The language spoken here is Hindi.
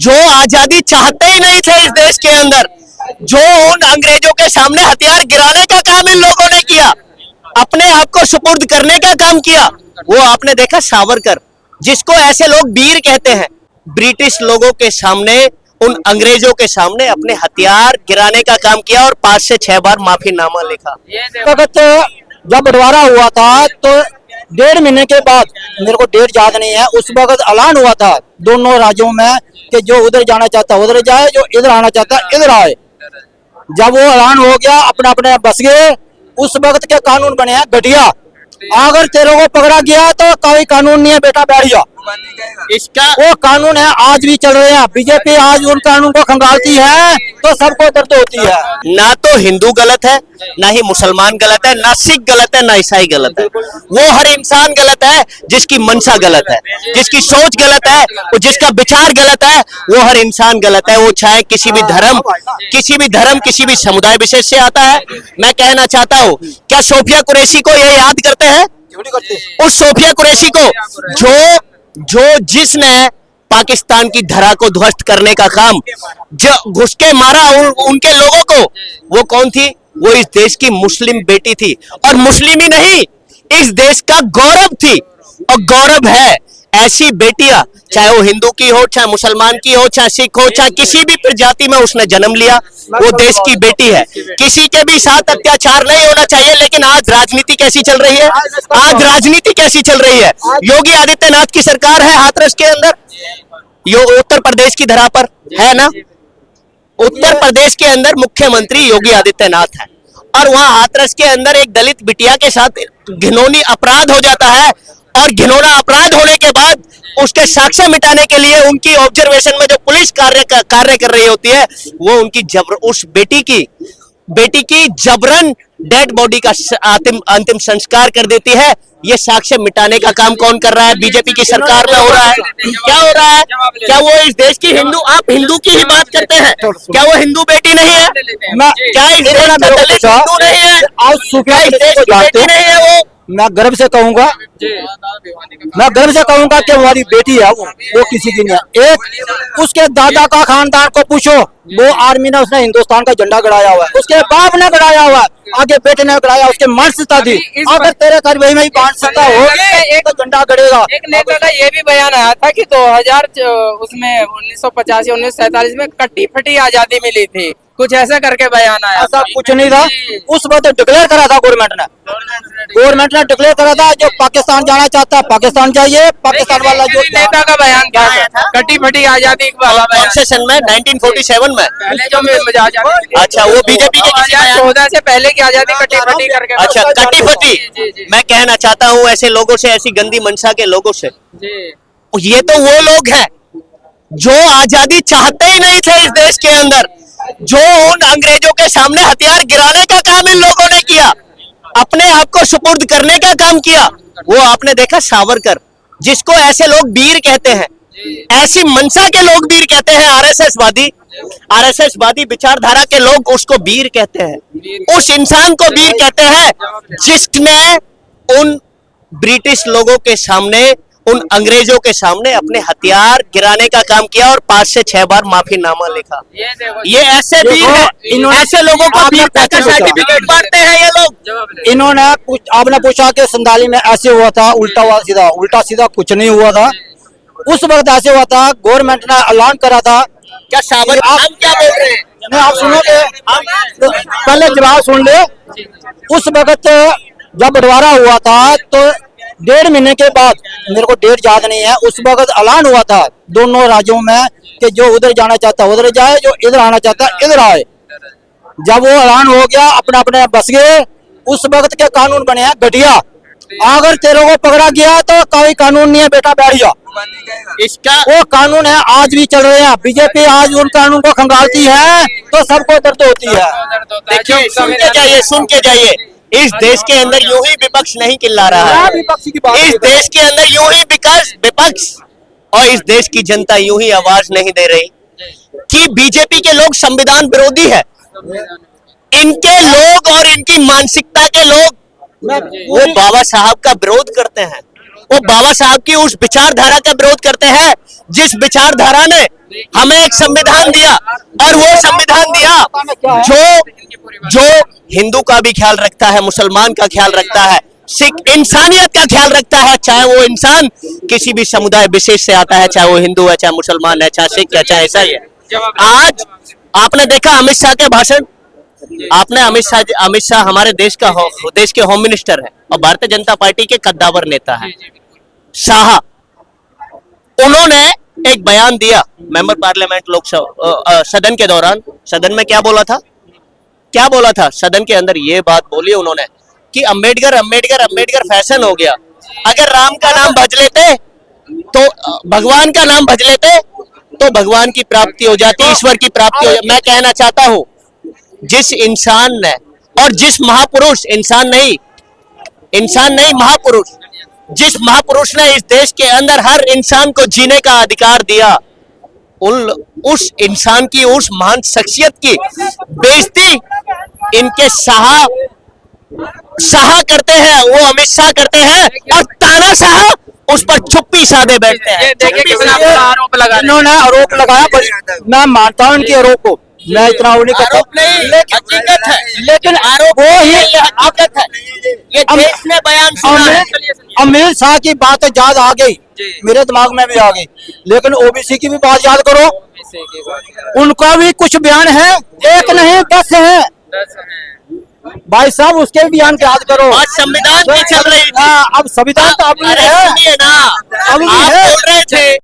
जो आजादी चाहते ही नहीं थे इस देश के अंदर, जो उन अंग्रेजों के सामने हथियार गिराने का काम इन लोगों ने किया, अपने आप को सुपुर्द करने का काम किया, वो आपने देखा सावरकर, जिसको ऐसे लोग वीर कहते हैं, ब्रिटिश लोगों के सामने, उन अंग्रेजों के सामने अपने हथियार गिराने का काम किया और 5 से 6 बार माफीनामा लिखा। वक्त जब बंटवारा हुआ था तो 1.5 महीने के बाद, मेरे को डेट याद नहीं है, उस वक्त ऐलान हुआ था दोनों राज्यों में कि जो उधर जाना चाहता उधर जाए, जो इधर आना चाहता इधर आए। जब वो ऐलान हो गया, अपने अपने बस गए। उस वक्त के कानून बने हैं घटिया। अगर तेरे को पकड़ा गया तो कोई कानून नहीं है बेटा, बैठ जा। इसका वो कानून है, आज भी चल रहे हैं। बीजेपी आज उन कानून को खंगालती है तो सबको दर्द होती है। ना तो हिंदू गलत है, ना ही मुसलमान गलत है, ना सिख गलत है, ना ईसाई गलत है। वो हर इंसान गलत है जिसकी मंशा गलत है, जिसकी सोच गलत है, वो जिसका विचार गलत है, वो हर इंसान गलत है। वो चाहे किसी भी धर्म, किसी भी समुदाय विशेष से आता है। मैं कहना चाहता हूँ, क्या सोफिया कुरैशी को ये याद करते हैं? उस सोफिया कुरैशी को जिसने पाकिस्तान की धरा को ध्वस्त करने का काम, जो घुस के मारा उनके लोगों को, वो कौन थी? वो इस देश की मुस्लिम बेटी थी, और मुस्लिम ही नहीं, इस देश का गौरव थी और गौरव है। ऐसी बेटियां, चाहे वो हिंदू की हो, चाहे मुसलमान की हो, चाहे सिख हो, चाहे किसी भी प्रजाति में उसने जन्म लिया, वो देश की बेटी है। किसी के भी साथ अत्याचार नहीं होना चाहिए। लेकिन आज राजनीति कैसी चल रही है? आज राजनीति कैसी चल रही है? योगी आदित्यनाथ की सरकार है हाथरस के अंदर, उत्तर प्रदेश की धरा पर है ना। उत्तर प्रदेश के अंदर मुख्यमंत्री योगी आदित्यनाथ है, और वहां हाथरस के अंदर एक दलित बिटिया के साथ घिनौनी अपराध हो जाता है, और घिनौना अपराध होने के बाद उसके साक्ष्य मिटाने के लिए उनकी ऑब्जर्वेशन में जो पुलिस कार्य कर रही होती है, वो उनकी उस बेटी की जबरन डेड बॉडी का अंतिम संस्कार कर देती है। ये साक्ष्य मिटाने का काम कौन कर रहा है? बीजेपी की सरकार में हो रहा है। क्या हो रहा है? क्या वो इस देश की आप हिंदू की ही बात करते हैं? क्या वो हिंदू बेटी नहीं है? क्या इस देश का दलित हिंदू नहीं है? आज सुफिया बेटी नहीं है वो? मैं गर्व से कहूंगा कि हमारी बेटी है, वो किसी की नहीं है। एक उसके दादा का खानदान को पूछो, वो आर्मी ने, उसने हिंदुस्तान का झंडा गड़ाया हुआ है, उसके बाप ने गड़ाया हुआ है, आगे बेटे ने गड़ाया, उसके मानसिकता थी। अगर तेरे घर में ही मानसिकता हो तो झंडा गड़ेगा। एक नेता का ये भी बयान आया था कि 1947 में कट्टी फटी आजादी मिली थी, कुछ ऐसा करके बयान आया। ऐसा कुछ नहीं था। उस वक्त डिक्लेयर करा था गवर्नमेंट ने डिक्लेयर करा था, जो पाकिस्तान जाना चाहता है पाकिस्तान जाइए। पाकिस्तान वाला जो नेता का बयान क्या था? कट्टी फटी आजादी वाला कौन से सन में? 1947 में। पहले जो आजादी, अच्छा, वो बीजेपी के 2014 से पहले की आजादी कट्टी फटी करके। अच्छा, कट्टी फटी। मैं कहना चाहता हूँ ऐसे लोगों से, ऐसी गंदी मंशा के लोगों से, ये तो वो लोग हैं जो आजादी चाहते ही नहीं थे इस देश के अंदर, जो उन अंग्रेजों के सामने हथियार गिराने का काम इन लोगों ने किया, अपने आप को सुपुर्द करने का काम किया। वो आपने देखा सावरकर, जिसको ऐसे लोग वीर कहते हैं, ऐसी मंशा के लोग वीर कहते हैं। आरएसएसवादी विचारधारा के लोग उसको वीर कहते हैं। उस इंसान को वीर कहते हैं जिसने उन ब्रिटिश लोगों के सामने, उन अंग्रेजों के सामने अपने हथियार गिराने का काम किया और 5 से 6 बार माफीनामा लिखा। ये ऐसे वीर हैं, ऐसे लोगों को वीरता का सर्टिफिकेट बांटते हैं ये लोग। इन्होंने आपने पूछा कि संताली में ऐसे हुआ था, उल्टा सीधा कुछ नहीं हुआ था। उस वक्त ऐसे हुआ था, गवर्नमेंट ने ऐलान करा था। क्या सावरकर आप क्या बोल रहे हैं? नहीं, आप सुनोगे, पहले जवाब सुन ले। उस वक्त जब बंटवारा हुआ था तो 1.5 महीने के बाद, मेरे को डेट याद नहीं है, उस वक्त ऐलान हुआ था दोनों राज्यों में कि जो उधर जाना चाहता उधर जाए, जो इधर आना चाहता इधर आए। जब वो ऐलान हो गया, अपने अपने बस गए। उस वक्त के कानून बने हैं घटिया। अगर तेरे को पकड़ा गया तो कोई कानून नहीं है बेटा, बैठ जा। इसका वो कानून है, आज भी चल रहे हैं। बीजेपी आज उन कानून को खंगालती है तो सबको दर्द होती है। देखिए, सुन के जाइए, इस देश के अंदर यूं ही विपक्ष नहीं चिल्ला रहा है। इस देश के अंदर यूं ही विपक्ष और इस देश की जनता यूं ही आवाज नहीं दे रही कि बीजेपी के लोग संविधान विरोधी है। इनके लोग और इनकी मानसिकता के लोग वो बाबा साहब का विरोध करते हैं, वो बाबा साहब की उस विचारधारा का विरोध करते हैं जिस विचारधारा ने हमें एक संविधान दिया, और वो संविधान दिया जो हिंदू का भी ख्याल रखता है, मुसलमान का ख्याल रखता है, सिख इंसानियत का ख्याल रखता है, चाहे वो इंसान किसी भी समुदाय विशेष से आता है, चाहे वो हिंदू है, चाहे मुसलमान है, चाहे सिख है, चाहे ईसाई है। आज आपने देखा अमित शाह के भाषण, आपने अमित शाह हमारे देश के होम मिनिस्टर है और भारतीय जनता पार्टी के कद्दावर नेता है शाह। उन्होंने एक बयान दिया मेंबर पार्लियामेंट लोकसभा सदन के दौरान। सदन में क्या बोला था सदन के अंदर ये बात बोली उन्होंने कि अंबेडकर अंबेडकर अंबेडकर फैशन हो गया। अगर राम का नाम भज लेते तो भगवान का नाम भज लेते तो भगवान की प्राप्ति हो जाती, ईश्वर की प्राप्ति हो जाती। मैं कहना चाहता हूं, जिस इंसान ने और जिस महापुरुष, इंसान नहीं महापुरुष, जिस महापुरुष ने इस देश के अंदर हर इंसान को जीने का अधिकार दिया, उस इंसान की, उस महान शख्सियत की बेइज्जती इनके शाह करते हैं, वो अमित शाह करते हैं, और तानाशाह उस पर चुप्पी साधे बैठते हैं। देखिए कितना बड़ा आरोप लगा रहे हैं। इन्होंने आरोप लगाया, मैं मानता हूं इनके आरोप को, मैं इतना वो नहीं करता, आरोप नहीं, हकीकत है, लेकिन आरोप वो ही हकीकत है। ये देश ने बयान सुना है। अमित शाह की बात याद आ गई, मेरे दिमाग में भी आ गई, लेकिन ओबीसी की भी बात याद करो, उनका भी कुछ बयान है, एक नहीं 10 है भाई साहब, उसके भी बयान याद करो। आज संविधान पे चल रही थी। हाँ, अब संविधान तो अभी अरे है, सुनिए ना, अभी आप है। बोल रहे थे